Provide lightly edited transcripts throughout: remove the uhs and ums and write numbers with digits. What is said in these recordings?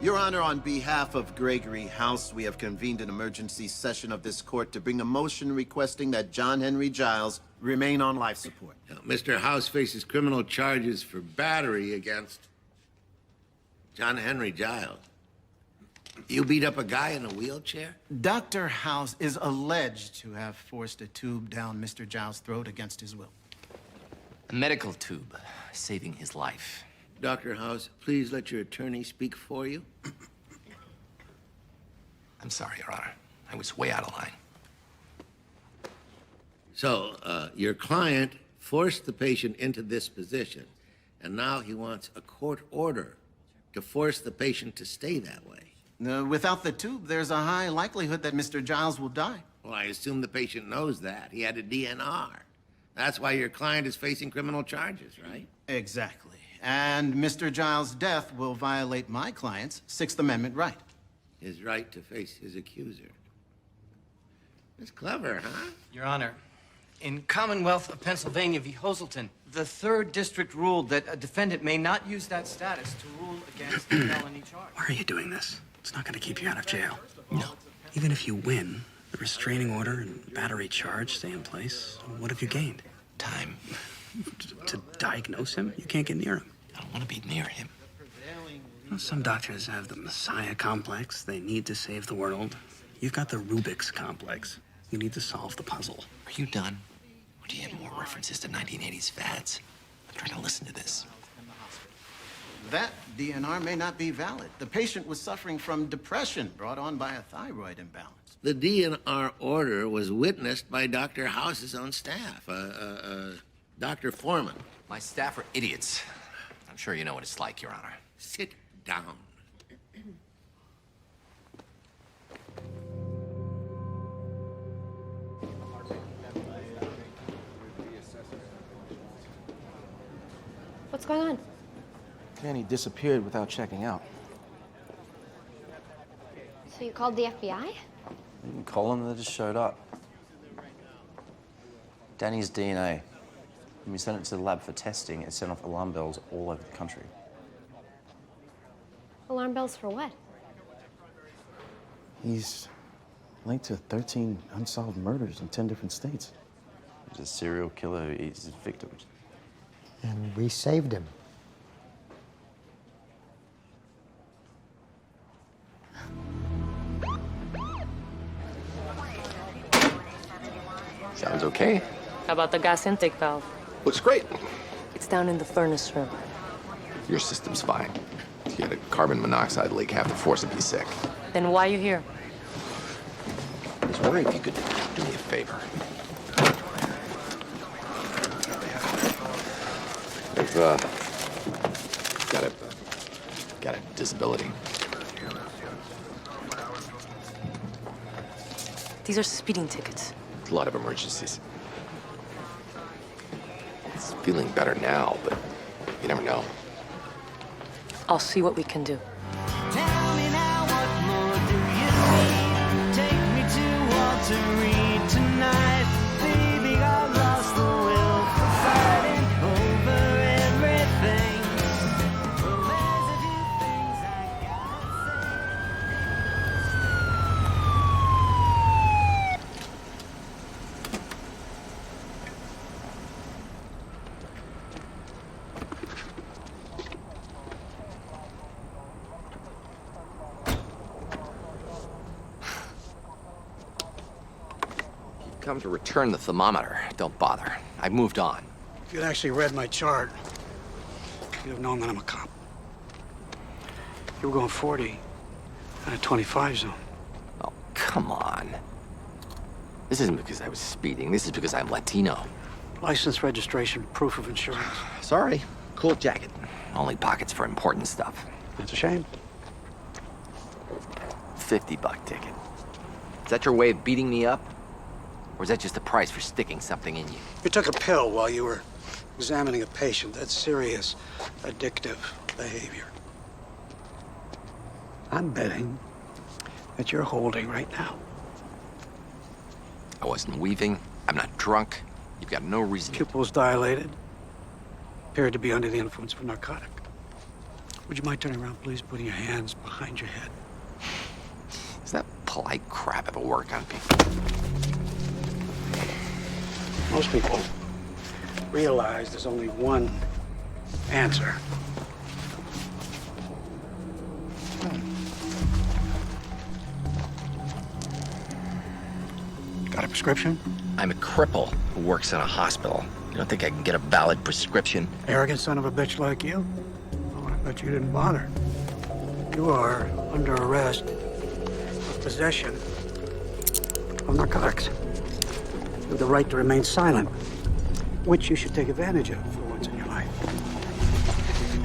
Your Honor, on behalf of Gregory House, we have convened an emergency session of this court to bring a motion requesting that John Henry Giles remain on life support. Now, Mr. House faces criminal charges for battery against John Henry Giles. You beat up a guy in a wheelchair? Dr. House is alleged to have forced a tube down Mr. Giles' throat against his will. A medical tube, saving his life. Dr. House, please let your attorney speak for you. I'm sorry, Your Honor. I was way out of line. So, your client forced the patient into this position, and now he wants a court order to force the patient to stay that way. Without the tube, there's a high likelihood that Mr. Giles will die. Well, I assume the patient knows that. He had a DNR. That's why your client is facing criminal charges, right? Exactly. And Mr. Giles' death will violate my client's Sixth Amendment right. His right to face his accuser. That's clever, huh? Your Honor, in Commonwealth of Pennsylvania v. Hoselton, the 3rd District ruled that a defendant may not use that status to rule against a felony charge. Why are you doing this? It's not going to keep you out of jail. No. Even if you win, the restraining order and battery charge stay in place. What have you gained? Time. To diagnose him? You can't get near him. I don't want to be near him. You know, some doctors have the Messiah complex. They need to save the world. You've got the Rubik's complex. You need to solve the puzzle. Are you done? Or do you have more references to 1980s fads? I'm trying to listen to this. That DNR may not be valid. The patient was suffering from depression brought on by a thyroid imbalance. The DNR order was witnessed by Dr. House's own staff, Dr. Foreman. My staff are idiots. I'm sure you know what it's like, Your Honor. Sit down. What's going on? Man, he disappeared without checking out. So you called the FBI? You can call him, they just showed up. Danny's DNA. When we sent it to the lab for testing, it sent off alarm bells all over the country. Alarm bells for what? He's linked to 13 unsolved murders in 10 different states. He's a serial killer who eats his victims. And we saved him. Sounds okay. How about the gas intake valve? Looks great. It's down in the furnace room. Your system's fine. If you had a carbon monoxide leak, half the force would be sick. Then why are you here? I was wondering if you could do me a favor. I've got a disability. These are speeding tickets. A lot of emergencies. It's feeling better now, but you never know. I'll see what we can do. Tell me now, what more do you need? Take me to Walter Reed tonight. Baby, I lost the will for fighting over everything. Well, there's a few things I gotta Come to return the thermometer. Don't bother. I've moved on. If you'd actually read my chart, you'd have known that I'm a cop. You were going 40 in a 25 zone. Oh, come on. This isn't because I was speeding. This is because I'm Latino. License, registration, proof of insurance. Sorry. Cool jacket. Only pockets for important stuff. That's a shame. $50 ticket. Is that your way of beating me up? Or is that just the price for sticking something in you? You took a pill while you were examining a patient. That's serious, addictive behavior. I'm betting that you're holding right now. I wasn't weaving. I'm not drunk. You've got no reason. Pupils dilated. Appeared to be under the influence of a narcotic. Would you mind turning around, please? Putting your hands behind your head. Does that polite crap ever work on people? Most people realize there's only one answer. Got a prescription? I'm a cripple who works in a hospital. You don't think I can get a valid prescription? Arrogant son of a bitch like you? Oh, I bet you didn't bother. You are under arrest for possession of narcotics. You have the right to remain silent, which you should take advantage of for once in your life.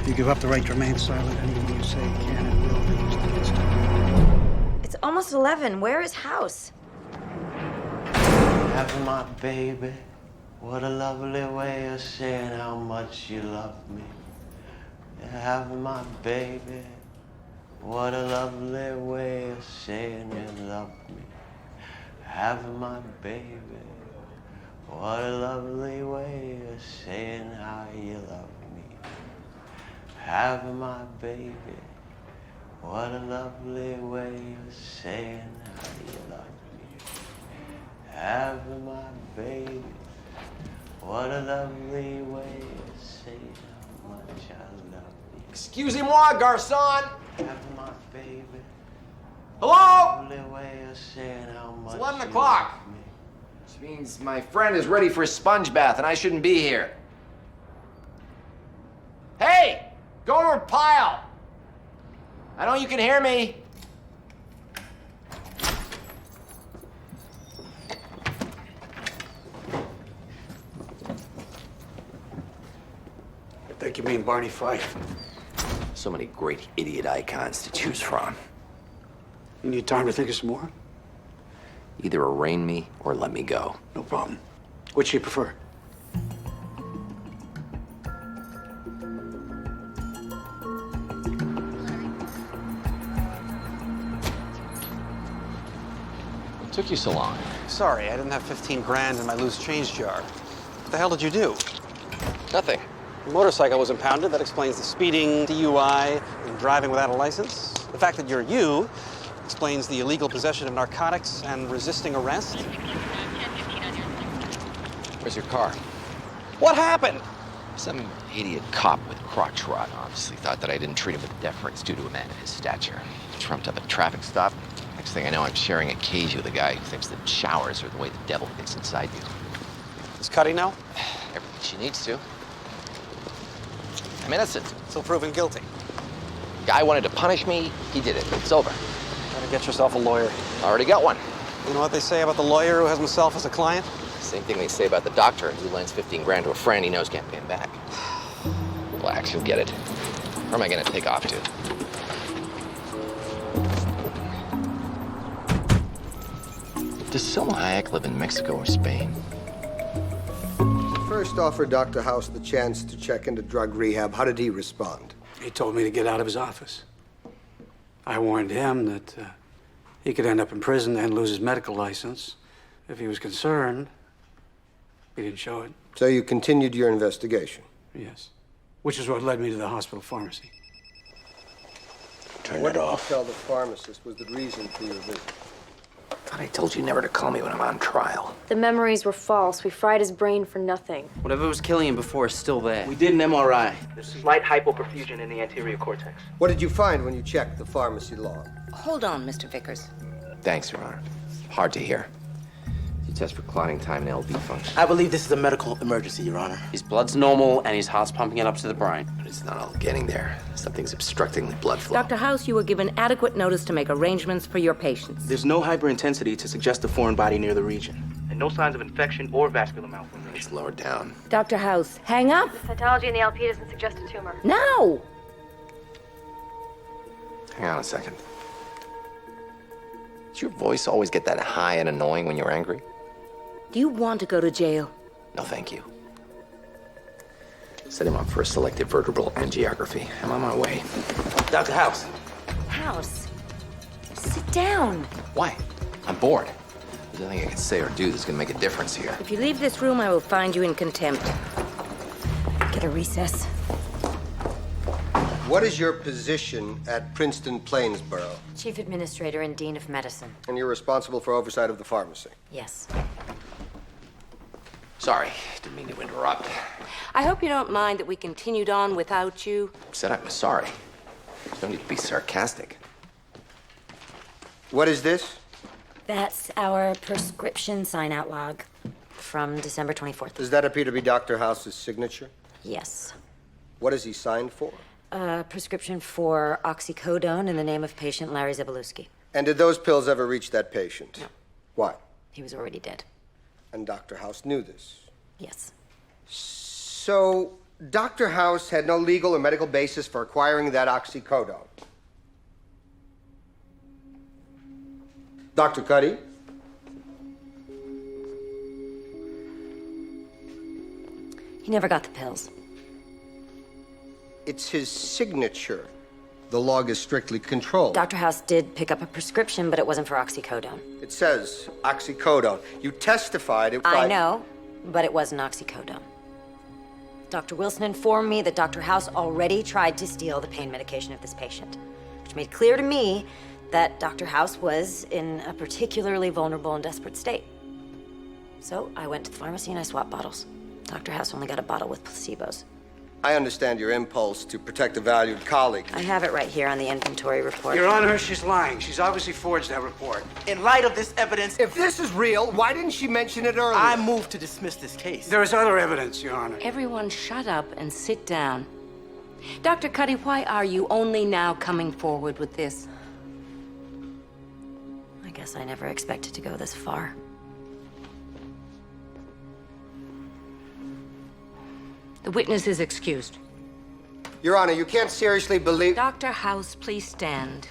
If you give up the right to remain silent, anything you say can and will be used against you. It's almost 11. Where is House? Have my baby. What a lovely way of saying how much you love me. Have my baby. What a lovely way of saying you love me. Have my baby. What a lovely way of saying how you love me. Have my baby. What a lovely way of saying how you love me. Have my baby. What a lovely way of saying how much I love you. Excusez-moi, garçon! Have my baby. Hello? Lovely way of saying how much It's 11 you o'clock. love me. Which means my friend is ready for a sponge bath and I shouldn't be here. Hey! Go to her pile! I know you can hear me. I think you mean Barney Fife. So many great idiot icons to choose from. You need time to think of some more? Either arraign me or let me go. No problem. Which do you prefer? What took you so long? Sorry, I didn't have 15 grand in my loose change jar. What the hell did you do? Nothing. Your motorcycle was impounded. That explains the speeding, DUI, and driving without a license. The fact that you're you explains the illegal possession of narcotics and resisting arrest. Where's your car? What happened? Some idiot cop with crotch rot obviously thought that I didn't treat him with deference due to a man of his stature. Trumped up a traffic stop. Next thing I know, I'm sharing a cage with a guy who thinks that showers are the way the devil gets inside you. Is Cuddy now? Everything she needs to. I'm innocent. Still proven guilty. Guy wanted to punish me, he did it. It's over. Better get yourself a lawyer. Already got one. You know what they say about the lawyer who has himself as a client? Same thing they say about the doctor who lends 15 grand to a friend he knows can't pay him back. Relax, you'll get it. Where am I gonna take off to? Does Selma Hayek live in Mexico or Spain? First offered Dr. House the chance to check into drug rehab. How did he respond? He told me to get out of his office. I warned him that he could end up in prison and lose his medical license. If he was concerned, he didn't show it. So you continued your investigation? Yes. Which is what led me to the hospital pharmacy. What did you tell the pharmacist was the reason for your visit? Thought I told you never to call me when I'm on trial. The memories were false. We fried his brain for nothing. Whatever was killing him before is still there. We did an MRI. There's slight hypoperfusion in the anterior cortex. What did you find when you checked the pharmacy log? Hold on, Mr. Vickers. Thanks, Your Honor. Hard to hear. You test for clotting time and LV function. I believe this is a medical emergency, Your Honor. His blood's normal, and his heart's pumping it up to the brain. But it's not all getting there. Something's obstructing the blood flow. Dr. House, you were given adequate notice to make arrangements for your patients. There's no hyperintensity to suggest a foreign body near the region, and no signs of infection or vascular malformation. It's lowered down. Dr. House, hang up. The cytology in the LP doesn't suggest a tumor. No! Hang on a second. Does your voice always get that high and annoying when you're angry? Do you want to go to jail? No, thank you. Set him up for a selective vertebral angiography. I'm on my way. Dr. House. House, sit down. Why? I'm bored. There's nothing I can say or do that's gonna make a difference here. If you leave this room, I will find you in contempt. Get a recess. What is your position at Princeton Plainsboro? Chief Administrator and Dean of Medicine. And you're responsible for oversight of the pharmacy? Yes. Sorry, didn't mean to interrupt. I hope you don't mind that we continued on without you. Said I was sorry. There's no need to be sarcastic. What is this? That's our prescription sign-out log from December 24th. Does that appear to be Dr. House's signature? Yes. What is he signed for? A prescription for oxycodone in the name of patient Larry Zabalewski. And did those pills ever reach that patient? No. Why? He was already dead. And Dr. House knew this? Yes. So, Dr. House had no legal or medical basis for acquiring that oxycodone? Dr. Cuddy? He never got the pills. It's his signature. The log is strictly controlled. Dr. House did pick up a prescription, but it wasn't for oxycodone. It says oxycodone. You testified it... I know, but it wasn't oxycodone. Dr. Wilson informed me that Dr. House already tried to steal the pain medication of this patient, which made clear to me that Dr. House was in a particularly vulnerable and desperate state. So I went to the pharmacy and I swapped bottles. Dr. House only got a bottle with placebos. I understand your impulse to protect a valued colleague. I have it right here on the inventory report. Your Honor, she's lying. She's obviously forged that report. In light of this evidence... If this is real, why didn't she mention it earlier? I move to dismiss this case. There is other evidence, Your Honor. Everyone shut up and sit down. Dr. Cuddy, why are you only now coming forward with this? I guess I never expected to go this far. The witness is excused. Your Honor, you can't seriously believe... Dr. House, please stand.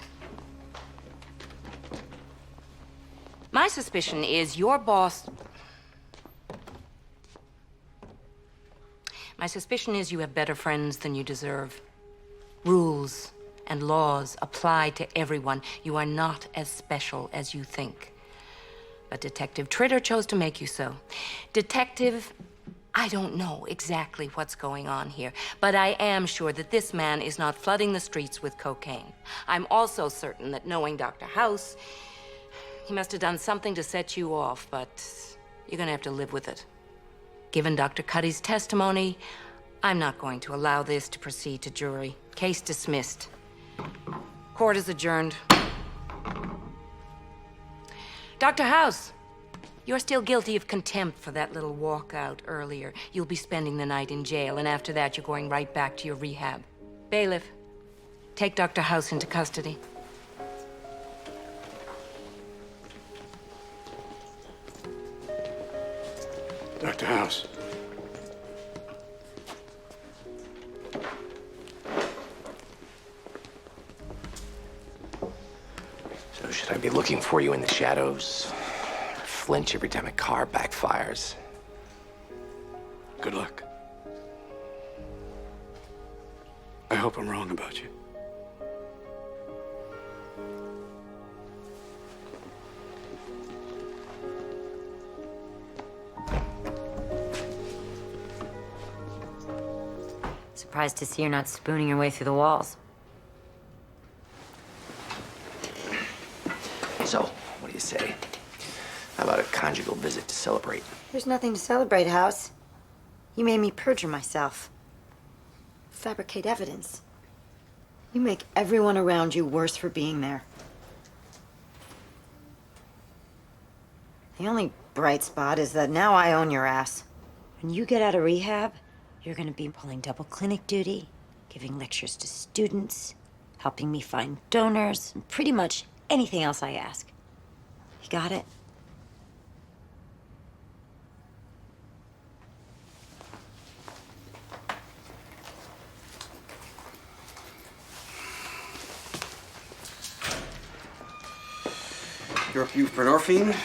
My suspicion is your boss... My suspicion is you have better friends than you deserve. Rules and laws apply to everyone. You are not as special as you think. But Detective Tritter chose to make you so. Detective... I don't know exactly what's going on here, but I am sure that this man is not flooding the streets with cocaine. I'm also certain that knowing Dr. House, he must have done something to set you off, but you're gonna have to live with it. Given Dr. Cuddy's testimony, I'm not going to allow this to proceed to jury. Case dismissed. Court is adjourned. Dr. House! You're still guilty of contempt for that little walkout earlier. You'll be spending the night in jail, and after that, you're going right back to your rehab. Bailiff, take Dr. House into custody. Dr. House. So should I be looking for you in the shadows? Flinch every time a car backfires? Good luck. I hope I'm wrong about you. Surprised to see you're not spooning your way through the walls. So, what do you say? How about a conjugal visit to celebrate? There's nothing to celebrate, House. You made me perjure myself. Fabricate evidence. You make everyone around you worse for being there. The only bright spot is that now I own your ass. When you get out of rehab, you're gonna be pulling double clinic duty, giving lectures to students, helping me find donors, and pretty much anything else I ask. You got it? You're buprenorphine?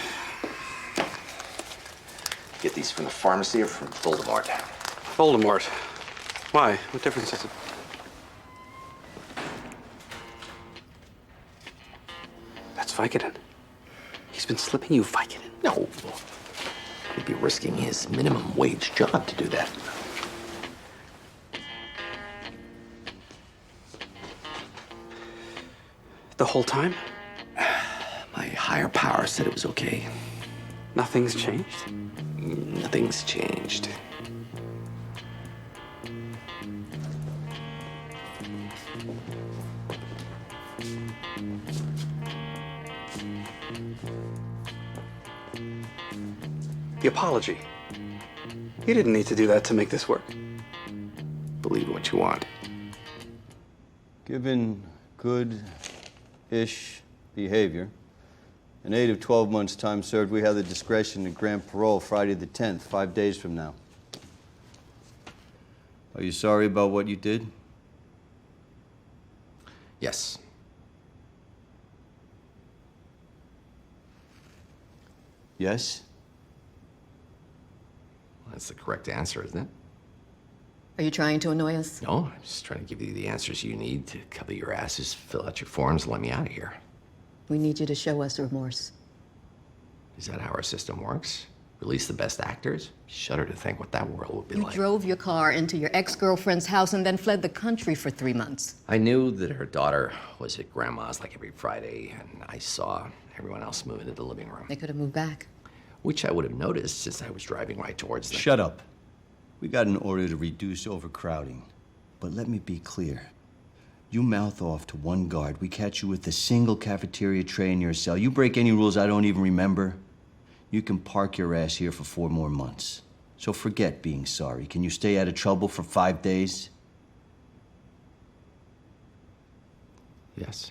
Get these from the pharmacy or from Voldemort? Voldemort. Why? What difference is it? That's Vicodin. He's been slipping you Vicodin. No. He'd be risking his minimum wage job to do that. The whole time? My higher power said it was okay. Nothing's changed? Nothing's changed. The apology. You didn't need to do that to make this work. Believe what you want. Given good-ish behavior, in aid of 12 months' time served, we have the discretion to grant parole Friday the 10th, 5 days from now. Are you sorry about what you did? Yes. Yes? That's the correct answer, isn't it? Are you trying to annoy us? No, I'm just trying to give you the answers you need to cover your asses, fill out your forms, and let me out of here. We need you to show us remorse. Is that how our system works? Release the best actors? Shudder to think what that world would be You like. drove your car into your ex-girlfriend's house and then fled the country for 3 months. I knew that her daughter was at grandma's like every Friday, and I saw everyone else move into the living room. They could have moved back. Which I would have noticed since I was driving right towards them. Shut up. We got an order to reduce overcrowding. But let me be clear. You mouth off to one guard, we catch you with a single cafeteria tray in your cell. You break any rules I don't even remember, you can park your ass here for 4 more months. So forget being sorry. Can you stay out of trouble for 5 days? Yes.